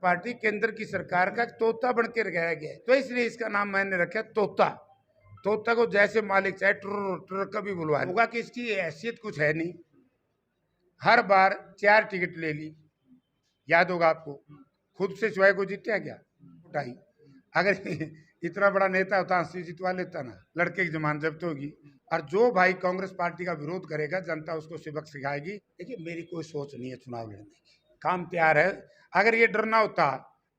Party केंद्र की सरकार का तोता बन के रखाया गया है, तो इसलिए इसका नाम मैंने रखा तोता। तोता को जैसे मालिक चाहे टुर टुर कभी बुलवा होगा कि इसकी हैसियत कुछ है नहीं। हर बार 4 टिकट ले ली, याद होगा आपको। खुद से स्वयं को जीत्या क्या उठाई। अगर इतना बड़ा नेता होता हंसी जितवा लेता ना, लड़के की जमान जब्त होगी। और जो भाई कांग्रेस पार्टी का विरोध करेगा जनता उसको सबक सिखाएगी। देखिए मेरी कोई सोच नहीं है चुनाव लड़ने की, काम तैयार है। अगर ये डरना होता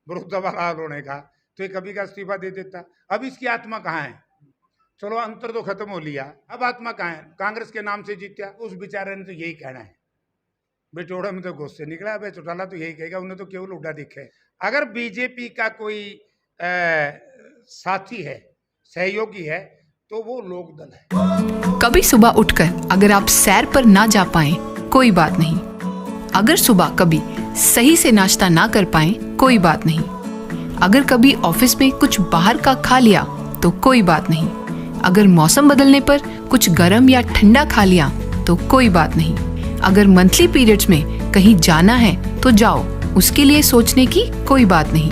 विरोध बहाल होने का तो ये कभी का इस्तीफा दे देता। अब इसकी आत्मा कहाँ है? चलो अंतर तो खत्म हो लिया, अब आत्मा कहाँ है? कांग्रेस के नाम से जीत्या, उस बेचारे ने तो यही कहना है। बेचौड़ा में तो घुस से निकला, बेचौटाला तो यही कहेगा, उन्हें तो केवल उड़ा दिखे। अगर बीजेपी का कोई साथी है, सहयोगी है, तो वो लोकदल है। कभी सुबह उठकर अगर आप सैर पर ना जा पाएं, कोई बात नहीं। अगर सुबह कभी सही से नाश्ता ना कर पाएं, कोई बात नहीं। अगर कभी ऑफिस में कुछ बाहर का खा लिया तो कोई बात नहीं। अगर मौसम बदलने पर कुछ गर्म या ठंडा खा लिया तो कोई बात नहीं। अगर मंथली पीरियड्स में कहीं जाना है तो जाओ, उसके लिए सोचने की कोई बात नहीं।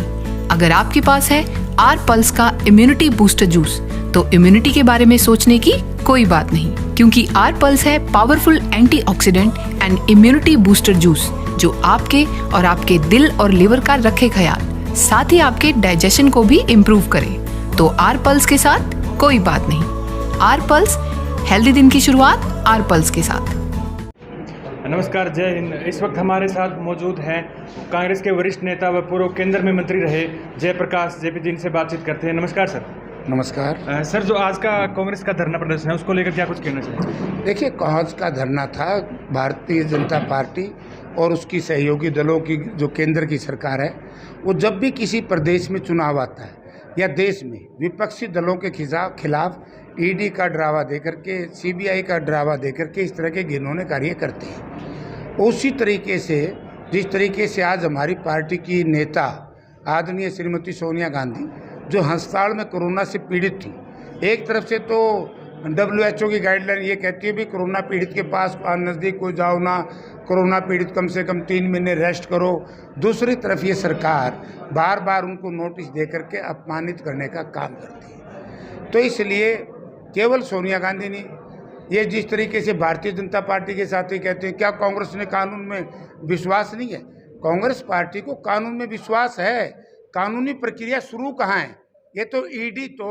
अगर आपके पास है आर पल्स का इम्यूनिटी बूस्टर जूस तो इम्यूनिटी के बारे में सोचने की कोई बात नहीं, क्योंकि आर पल्स है powerful antioxidant and immunity booster juice जो आपके और आपके दिल और लिवर का रखे ख्याल, साथ ही आपके डाइजेशन को भी इम्प्रूव करे। तो आर पल्स के साथ कोई बात नहीं। आर पल्स, हेल्दी दिन की शुरुआत आर पल्स के साथ। नमस्कार, जय हिंद। इस वक्त हमारे साथ मौजूद हैं कांग्रेस के वरिष्ठ नेता व पूर्व केंद्र में मंत्री रहे जयप्रकाश जेपी जी। इनसे बातचीत करते हैं। नमस्कार सर। नमस्कार। सर, जो आज का कांग्रेस का धरना प्रदर्शन है उसको लेकर क्या कुछ कहना चाहिए? देखिए, कांग्रेस का धरना था भारतीय जनता पार्टी और उसकी सहयोगी दलों की जो केंद्र की सरकार है, वो जब भी किसी प्रदेश में चुनाव आता है या देश में विपक्षी दलों के खिलाफ ईडी का डरावा देकर के, सीबीआई का डरावा देकर के इस तरह के घिनौने कार्य करते हैं। उसी तरीके से जिस तरीके से आज हमारी पार्टी की नेता आदरणीय श्रीमती सोनिया गांधी जो अस्पताल में कोरोना से पीड़ित थी, एक तरफ से तो WHO की गाइडलाइन ये कहती है भी कोरोना पीड़ित के पास नज़दीक कोई जाओ ना, कोरोना पीड़ित कम से कम 3 महीने रेस्ट करो। दूसरी तरफ ये सरकार बार बार उनको नोटिस दे करके अपमानित करने का काम करती है। तो इसलिए केवल सोनिया गांधी नहीं, ये जिस तरीके से भारतीय जनता पार्टी के साथी कहते हैं, क्या कांग्रेस ने कानून में विश्वास नहीं है? कांग्रेस पार्टी को कानून में विश्वास है। कानूनी प्रक्रिया शुरू कहाँ है? ये तो ईडी तो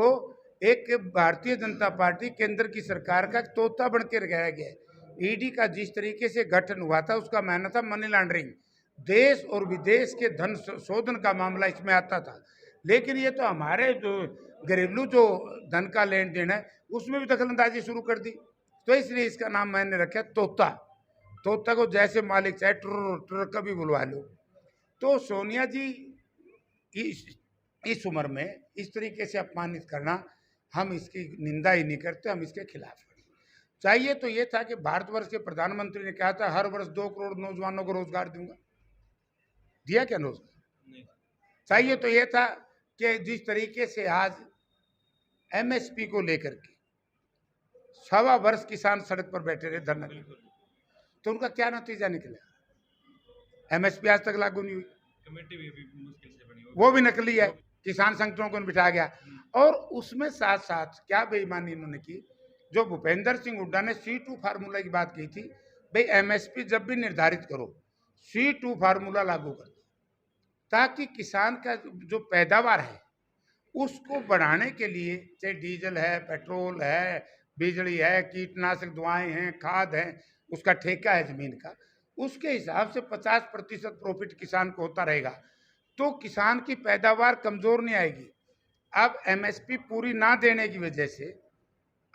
एक भारतीय जनता पार्टी केंद्र की सरकार का तोता बन के रखाया गया है। ईडी का जिस तरीके से गठन हुआ था उसका मानना था मनी लॉन्ड्रिंग, देश और विदेश के धन शोधन का मामला इसमें आता था। लेकिन ये तो हमारे जो घरेलू जो धन का लेन देन है उसमें भी दखलंदाजी शुरू कर दी। तो इसलिए इसका नाम मैंने रखा तोता। तोता को जैसे मालिक चाहे टुर टुर कभी बुलवा लो। तो सोनिया जी इस उम्र में इस तरीके से अपमानित करना, हम इसकी निंदा ही नहीं करते, हम इसके खिलाफ हैं। चाहिए तो ये था कि भारतवर्ष के प्रधानमंत्री ने कहा था हर वर्ष 2 करोड़ नौजवानों को रोजगार दूंगा। दिया क्या रोजगार? चाहिए तो ये था कि जिस तरीके से आज MSP को लेकर के 1.25 वर्ष किसान सड़क पर बैठे रहे धरना, तो उनका क्या नतीजा निकला? MSP आज तक लागू नहीं हुई, कमेटी भी मुश्किल से बनी, वो भी नकली है। किसान संगठनों को बिठा गया। और उसमें साथ साथ क्या बेईमानी इन्होंने की, जो भूपेंद्र सिंह हुड्डा ने C2 फार्मूला की बात की थी, भाई MSP जब भी निर्धारित करो C2 फार्मूला लागू कर दो, ताकि किसान का जो पैदावार है उसको बढ़ाने के लिए, चाहे डीजल है, पेट्रोल है, बिजली है, कीटनाशक दवाएं हैं, खाद है, उसका ठेका है जमीन का, उसके हिसाब से 50% प्रॉफिट किसान को होता रहेगा, तो किसान की पैदावार कमजोर नहीं आएगी। अब MSP पूरी ना देने की वजह से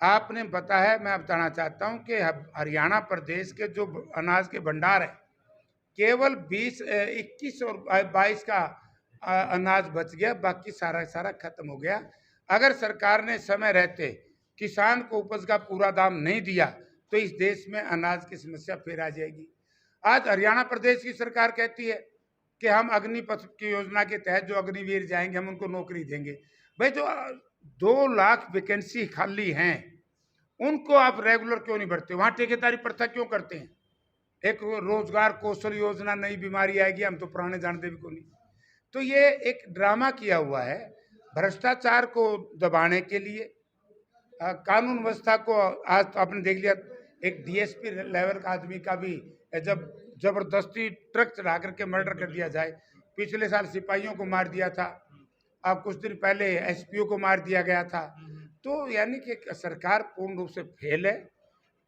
आपने बताया, मैं बताना चाहता हूं कि हरियाणा प्रदेश के जो अनाज के भंडार है, केवल 21 और 22 का अनाज बच गया, बाकी सारा खत्म हो गया। अगर सरकार ने समय रहते किसान को उपज का पूरा दाम नहीं दिया तो इस देश में अनाज की समस्या फिर आ जाएगी। आज हरियाणा प्रदेश की सरकार कहती है कि हम अग्निपथ की योजना के तहत जो अग्निवीर जाएंगे हम उनको नौकरी देंगे। भाई जो 2 लाख वैकेंसी खाली हैं उनको आप रेगुलर क्यों नहीं भरते? वहाँ ठेकेदारी प्रथा क्यों करते हैं? एक रोजगार कौशल योजना, नई बीमारी आएगी, हम तो पुराने जानते भी को नहीं। तो ये एक ड्रामा किया हुआ है भ्रष्टाचार को दबाने के लिए। कानून व्यवस्था को आज तो आपने देख लिया, एक डीएसपी लेवल का आदमी का भी जब जबरदस्ती ट्रक चढ़ा करके मर्डर कर दिया जाए। पिछले साल सिपाहियों को मार दिया था, अब कुछ दिन पहले एसपीओ को मार दिया गया था। तो यानी कि सरकार पूर्ण रूप से फेल है,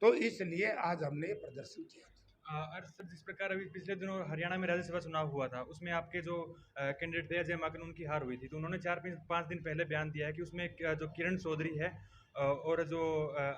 तो इसलिए आज हमने ये प्रदर्शन किया। और सर, जिस प्रकार अभी पिछले दिनों हरियाणा में राज्यसभा चुनाव हुआ था, उसमें आपके जो कैंडिडेट थे अजय माकन, उनकी हार हुई थी। तो उन्होंने 4-5 दिन पहले बयान दिया है कि उसमें जो किरण चौधरी है और जो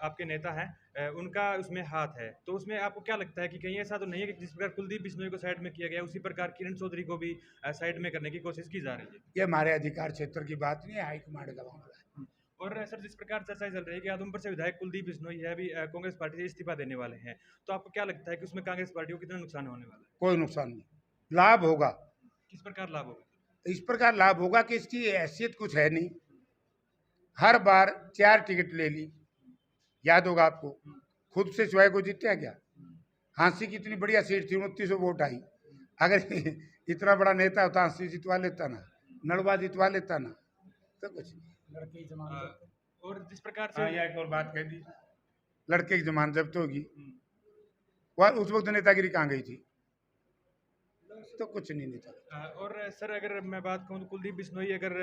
आपके नेता हैं उनका उसमें हाथ है। तो उसमें आपको क्या लगता है कि कहीं ऐसा तो नहीं है कि जिस प्रकार कुलदीप बिश्नोई को साइड में किया गया, उसी प्रकार किरण चौधरी को भी साइड में करने की कोशिश की जा रही है? ये हमारे अधिकार क्षेत्र की बात नहीं है, हाईकमांड का मामला है। और सर, जिस प्रकार चर्चा चल रही है कि उधमपुर से विधायक कुलदीप बिश्नोई है, अभी कांग्रेस पार्टी से इस्तीफा देने वाले हैं, तो आपको क्या लगता है कि उसमें कांग्रेस पार्टी को कितना नुकसान होने वाला है? कोई नुकसान नहीं, लाभ होगा। किस प्रकार लाभ होगा? इस प्रकार लाभ होगा कि इसकी हैसियत कुछ है नहीं, हर बार 4 टिकट ले ली, याद होगा आपको। खुद से स्वयं को जीतया क्या? हाँसी की इतनी बढ़िया सीट थी, 2900 वोट आई। अगर इतना बड़ा नेता होता हाँसी जितवा लेता ना, नड़वा जितवा लेता ना, तो कुछ नहीं। और जिस प्रकार से हाँ, एक और बात कह दी, लड़के की जमानत जब्त होगी। वह उस वक्त नेतागिरी कहाँ गई थी? तो कुछ नहीं था। और सर, अगर मैं बात कहूँ तो कुलदीप बिश्नोई अगर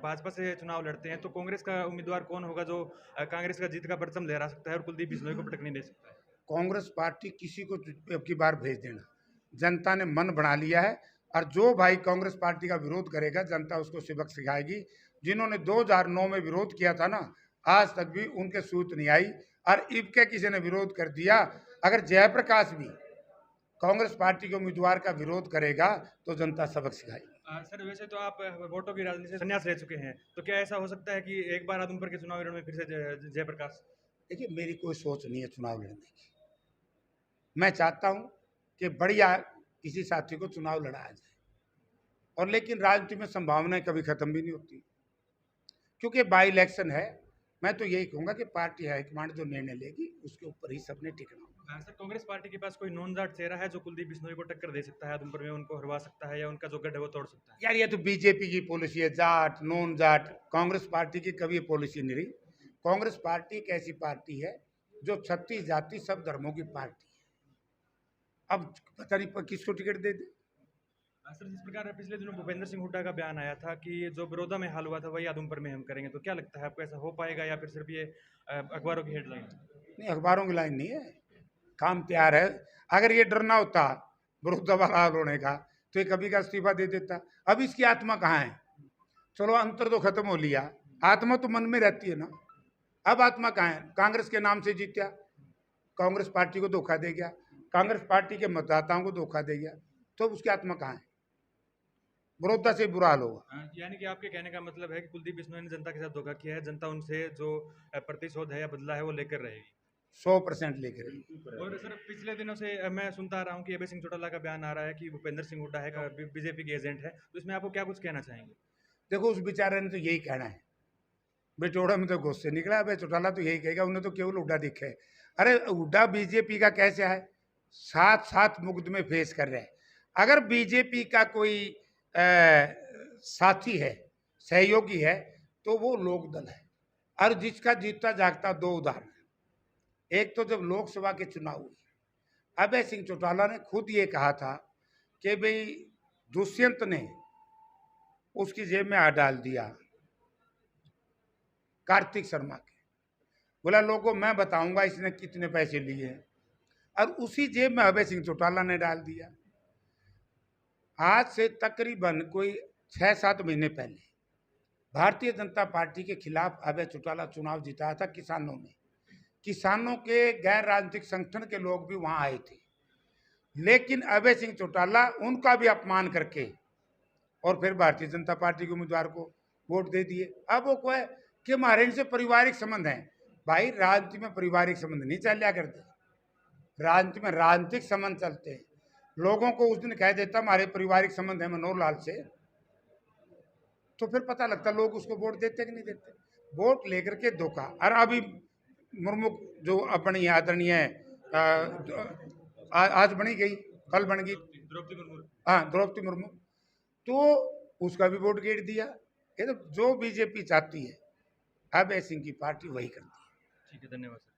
भाजपा से चुनाव लड़ते हैं तो कांग्रेस का उम्मीदवार कौन होगा जो कांग्रेस का जीत का परचम लहरा सकता है और कुलदीप बिश्नोई को पटक नहीं दे सकता है? कांग्रेस पार्टी किसी को अब की बार भेज देना, जनता ने मन बना लिया है। और जो भाई कांग्रेस पार्टी का विरोध करेगा, जनता उसको सबक सिखाएगी। जिन्होंने 2009 में विरोध किया था ना, आज तक भी उनके सूत नहीं आई। और इब के किसी ने विरोध कर दिया, अगर जयप्रकाश भी कांग्रेस पार्टी के उम्मीदवार का विरोध करेगा तो जनता सबक सिखाएगी। सर, वैसे तो आप वोटों की राजनीति से संन्यास ले चुके हैं, तो क्या ऐसा हो सकता है कि एक बार उधमपुर के चुनाव में फिर से जयप्रकाश? देखिए, मेरी कोई सोच नहीं है चुनाव लड़ने की। मैं चाहता हूं कि बढ़िया किसी साथी को चुनाव लड़ाया जाए, और लेकिन राजनीति में संभावनाएं कभी खत्म भी नहीं होती, क्योंकि बाई इलेक्शन है। मैं तो यही कहूंगा कि पार्टी हाईकमांड जो निर्णय लेगी उसके ऊपर ही सबने टिकना होगा। सर, कांग्रेस पार्टी के पास कोई नॉन जाट चेहरा है जो कुलदीप बिश्नोई को टक्कर दे सकता है उधमपुर में, उनको हरवा सकता है या उनका जो गढ़ है वो तोड़ सकता है? यार, ये तो बीजेपी की पॉलिसी है, जाट नॉन जाट। कांग्रेस पार्टी की कभी पॉलिसी नहीं रही। कांग्रेस पार्टी एक ऐसी पार्टी है जो 36 जाति सब धर्मों की पार्टी है। अब पता नहीं किसको टिकट दे दे। सर, जिस प्रकार पिछले दिनों भूपेंद्र सिंह हुड्डा का बयान आया था कि जो बड़ौदा में हाल हुआ था वही उधमपुर में हम करेंगे, तो क्या लगता है आपको, ऐसा हो पाएगा या फिर सिर्फ ये अखबारों की हेडलाइन? नहीं, अखबारों की लाइन नहीं है, काम तैयार है। अगर ये डर ना होता बड़ौदा वाला हाल होने का तो ये कभी का इस्तीफा दे देता। अब इसकी आत्मा कहाँ है? चलो, अंतर तो खत्म हो लिया, आत्मा तो मन में रहती है ना। अब आत्मा कहाँ है? कांग्रेस के नाम से जीत्या, कांग्रेस पार्टी को धोखा दे गया, कांग्रेस पार्टी के मतदाताओं को धोखा दे गया, तो उसकी आत्मा कहाँ है? बड़ौदा से बुरा हाल होगा। यानी कि आपके कहने का मतलब है कि कुलदीप बिश्नोई ने जनता के साथ धोखा किया है, जनता उनसे जो प्रतिशोध है या बदला है वो लेकर रहेगी? 100% लेकर। और सर, पिछले दिनों से मैं सुनता आ रहा हूँ कि अभय सिंह चौटाला का बयान आ रहा है कि भूपेंद्र सिंह हुड्डा है बीजेपी के एजेंट है, तो इसमें आपको क्या कुछ कहना चाहेंगे? देखो, उस बेचारे ने तो यही कहना है, बेटोड़ा में तो घुस से निकला। अबे चौटाला तो यही कहेगा, उन्हें तो केवल हुड्डा दिखे। अरे हुड्डा बीजेपी का कैसे है? 7 मुकदमे फेस कर रहे हैं। अगर बीजेपी का कोई साथी है, सहयोगी है, तो वो लोकदल है। और जिसका जीतता जागता 2 उदाहरण, एक तो जब लोकसभा के चुनाव हुए, अभय सिंह चौटाला ने खुद ये कहा था कि भाई दुष्यंत ने उसकी जेब में हाथ डाल दिया कार्तिक शर्मा के। बोला, लोगों मैं बताऊंगा इसने कितने पैसे लिए हैं, और उसी जेब में अभय सिंह चौटाला ने डाल दिया। आज से तकरीबन कोई 6-7 महीने पहले भारतीय जनता पार्टी के खिलाफ अभय चौटाला चुनाव जिताया था किसानों ने। किसानों के गैर राजनीतिक संगठन के लोग भी वहां आए थे, लेकिन अभय सिंह चौटाला उनका भी अपमान करके और फिर भारतीय जनता पार्टी के उम्मीदवार को वोट दे दिए। अब वो कहे कि हमारे इनसे पारिवारिक संबंध हैं। भाई, राजनीति में पारिवारिक संबंध नहीं चलिया करते, राजनीति में राजनीतिक संबंध चलते हैं। लोगों को उस दिन कह देता हमारे पारिवारिक संबंध है मनोहर लाल से, तो फिर पता लगता लोग उसको वोट देते कि नहीं देते। वोट लेकर के धोखा। और अभी मुर्मू जो अपनी आदरणीय आज बनी गई, कल बन गई, द्रौपदी मुर्मू। हाँ, द्रौपदी मुर्मू, तो उसका भी वोट गिर दिया। ये तो जो बीजेपी चाहती है अभय सिंह की पार्टी वही करती है। ठीक है, धन्यवाद सर।